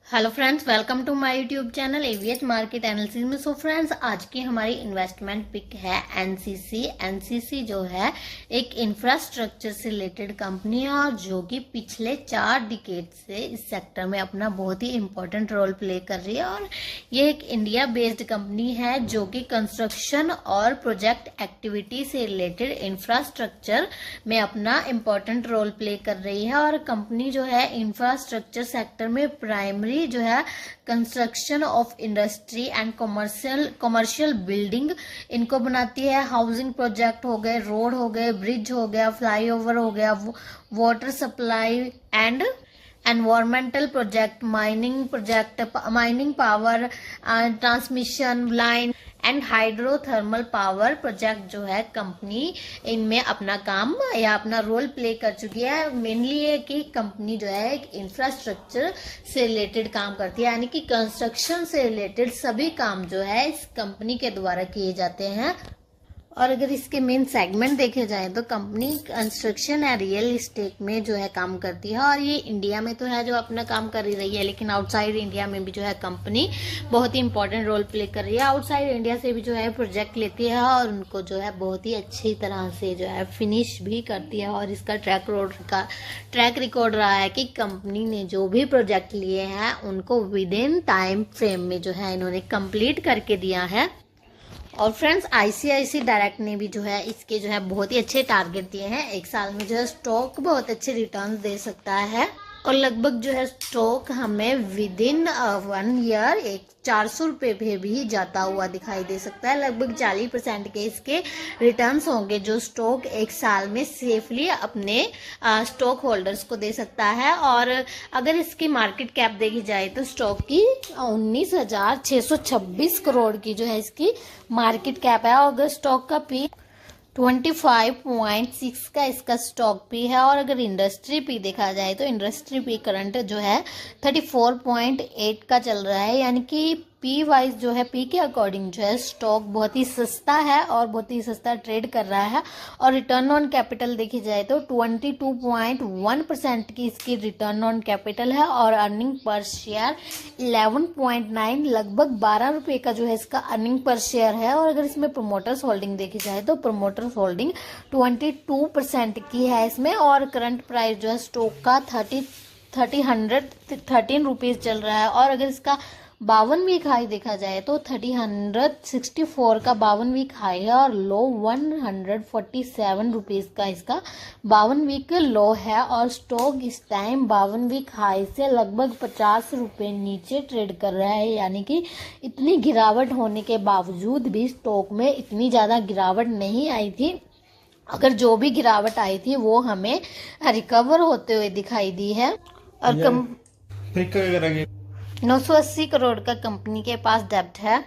Hello friends, welcome to my YouTube channel AVH market analysis में। So friends, आज की हमारी इन्वेस्टमेंट पिक है एनसीसी। एनसीसी जो है एक इंफ्रास्ट्रक्चर से रिलेटेड कंपनी है और जो कि पिछले 4 डिकेड से इस सेक्टर में अपना बहुत ही इंपॉर्टेंट रोल प्ले कर रही है। और ये एक इंडिया बेस्ड कंपनी है जो कि कंस्ट्रक्शन और प्रोजेक्ट एक्टिविटी से रिलेटेड इंफ्रास्ट्रक्चर में अपना इंपॉर्टेंट रोल प्ले कर रही है। और कंपनी जो है इंफ्रास्ट्रक्चर सेक्टर में प्राइमरी जो है construction of industry and commercial building इनको बनाती है। हाउसिंग प्रोजेक्ट हो गए, रोड हो गए, ब्रिज हो गया, फ्लाईओवर हो गया, water supply and environmental project, mining power, transmission line and hydrothermal power project जो है कंपनी इनमें अपना काम या अपना रोल प्ले कर चुकी है। मेनली ये कि कंपनी जो है एक इंफ्रास्ट्रक्चर से रिलेटेड काम करती है, यानी कि कंस्ट्रक्शन से रिलेटेड सभी काम जो है इस कंपनी के द्वारा किए जाते हैं। और अगर इसके मेन सेगमेंट देखे जाए तो कंपनी कंस्ट्रक्शन या रियल इस्टेट में जो है काम करती है। और ये इंडिया में तो है जो अपना काम कर ही रही है, लेकिन आउटसाइड इंडिया में भी जो है कंपनी बहुत ही इंपॉर्टेंट रोल प्ले कर रही है। आउटसाइड इंडिया से भी जो है प्रोजेक्ट लेती है और उनको जो है बहुत ही अच्छी तरह से जो है फिनिश भी करती है। और इसका ट्रैक रिकॉर्ड रहा है कि कंपनी ने जो भी प्रोजेक्ट लिए हैं उनको विद इन टाइम फ्रेम में जो है इन्होंने कंप्लीट करके दिया है। और फ्रेंड्स, आईसीआईसी डायरेक्ट ने भी जो है इसके जो है बहुत ही अच्छे टारगेट दिए हैं। एक साल में जो है स्टॉक बहुत अच्छे रिटर्न दे सकता है और लगभग जो है स्टॉक हमें विद इन 1 ईयर 400 रुपये पे भी जाता हुआ दिखाई दे सकता है। लगभग 40% के इसके रिटर्न्स होंगे जो स्टॉक एक साल में सेफली अपने स्टॉक होल्डर्स को दे सकता है। और अगर इसकी मार्केट कैप देखी जाए तो स्टॉक की 19,626 करोड़ की जो है इसकी मार्केट कैप है। और अगर स्टॉक का पी 25.6 का इसका स्टॉक पी है। और अगर इंडस्ट्री पी देखा जाए तो इंडस्ट्री पी करंट जो है 34.8 का चल रहा है, यानी कि पी वाइज जो है पी के अकॉर्डिंग जो है स्टॉक बहुत ही सस्ता है और बहुत ही सस्ता ट्रेड कर रहा है। और रिटर्न ऑन कैपिटल देखी जाए तो 22.1% की इसकी रिटर्न ऑन कैपिटल है। और अर्निंग पर शेयर 11.9, लगभग 12 रुपये का जो है इसका अर्निंग पर शेयर है। और अगर इसमें प्रोमोटर्स होल्डिंग देखी जाए तो प्रोमोटर्स होल्डिंग 22% की है इसमें। और करंट प्राइस जो है स्टॉक का 13 रुपीज चल रहा है। और अगर इसका 52 वीक हाई देखा जाए तो 1364 का 52 वीक हाई है और लो 147 रुपीज का इसका 52 वीक लो है। और स्टॉक इस टाइम 52 वीक हाई से लगभग 50 रुपये नीचे ट्रेड कर रहा है, यानी कि इतनी गिरावट होने के बावजूद भी स्टॉक में इतनी ज़्यादा गिरावट नहीं आई थी। अगर जो भी गिरावट आई थी वो हमें रिकवर होते हुए दिखाई दी है। और 980 करोड़ का कंपनी के पास डेब्ट है।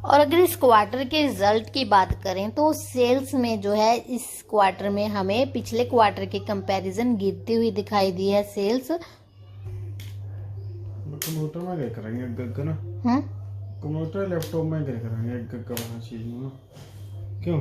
और अगर इस क्वार्टर के रिजल्ट की बात करें तो सेल्स में जो है इस क्वार्टर में हमें पिछले क्वार्टर के कंपैरिजन गिरती हुई दिखाई दी है। सेल्स कंप्यूटर में क्या करेंगे गगन? कंप्यूटर लैपटॉप में क्या करेंगे गगन चीज में क्यों?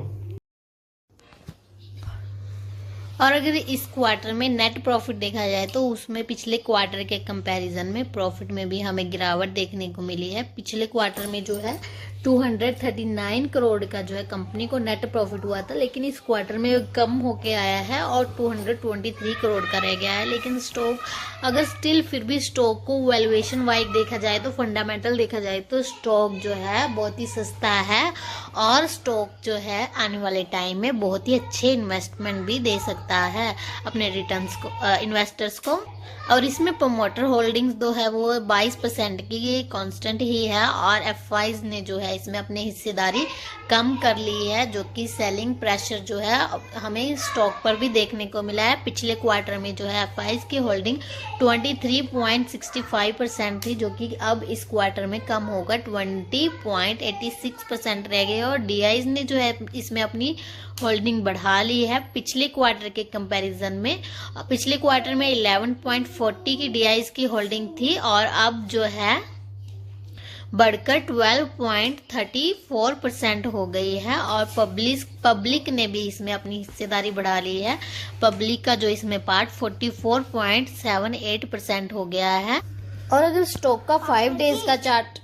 और अगर इस क्वार्टर में नेट प्रॉफिट देखा जाए तो उसमें पिछले क्वार्टर के कंपैरिजन में प्रॉफिट में भी हमें गिरावट देखने को मिली है। पिछले क्वार्टर में जो है 239 करोड़ का जो है कंपनी को नेट प्रॉफिट हुआ था, लेकिन इस क्वार्टर में कम होके आया है और 223 करोड़ का रह गया है। लेकिन स्टॉक अगर स्टिल फिर भी स्टॉक को वैल्यूएशन वाइज देखा जाए तो फंडामेंटल देखा जाए तो स्टॉक जो है बहुत ही सस्ता है और स्टॉक जो है आने वाले टाइम में बहुत ही अच्छे इन्वेस्टमेंट भी दे सकता है अपने रिटर्न्स को इन्वेस्टर्स को। और इसमें प्रोमोटर होल्डिंग्स जो है वो 22% की कांस्टेंट ही है। और एफआईज ने जो है इसमें अपनी हिस्सेदारी कम कर ली है, जो कि सेलिंग प्रेशर जो है हमें स्टॉक पर भी देखने को मिला है। पिछले क्वार्टर में जो है एफआईज की होल्डिंग 23.65% थी, जो कि अब इस क्वार्टर में कम होकर 20.86% रह गई। और डीआईज ने जो है इसमें अपनी होल्डिंग बढ़ा ली है पिछले क्वार्टर के कंपैरिजन में। पिछले क्वार्टर में 11.40 की डीआईज की होल्डिंग थी और अब जो है बढ़कर 12.34% हो गई है। और पब्लिक ने भी इसमें अपनी हिस्सेदारी बढ़ा ली है। पब्लिक का जो इसमें पार्ट 44.78% हो गया है। और अगर स्टॉक का 5 डेज का चार्ट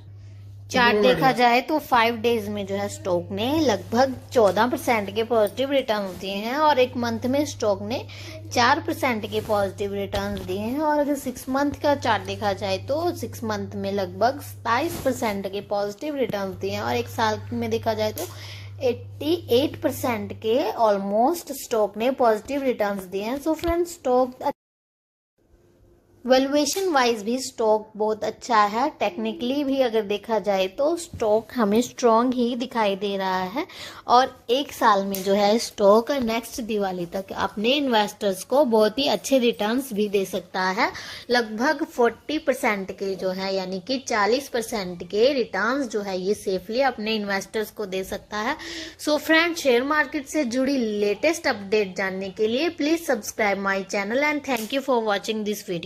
देखा जाए तो 5 डेज में जो है स्टॉक ने लगभग 14% के पॉजिटिव रिटर्न दिए हैं और एक मंथ में स्टॉक ने 4% के पॉजिटिव रिटर्न दिए हैं। और अगर 6 मंथ का चार्ट देखा जाए तो 6 मंथ में लगभग 27% के पॉजिटिव रिटर्न दिए हैं और एक साल में देखा जाए तो 88% के ऑलमोस्ट स्टॉक ने पॉजिटिव रिटर्न्स दिए हैं। So friends, stock valuation wise भी स्टॉक बहुत अच्छा है। टेक्निकली भी अगर देखा जाए तो स्टॉक हमें स्ट्रॉन्ग ही दिखाई दे रहा है और एक साल में जो है स्टॉक नेक्स्ट दिवाली तक अपने इन्वेस्टर्स को बहुत ही अच्छे रिटर्न्स भी दे सकता है। लगभग 40% के जो है यानी कि 40% के रिटर्न्स जो है ये सेफली अपने इन्वेस्टर्स को दे सकता है। सो फ्रेंड, शेयर मार्केट से जुड़ी लेटेस्ट अपडेट जानने के लिए please subscribe my channel and thank you for watching this video.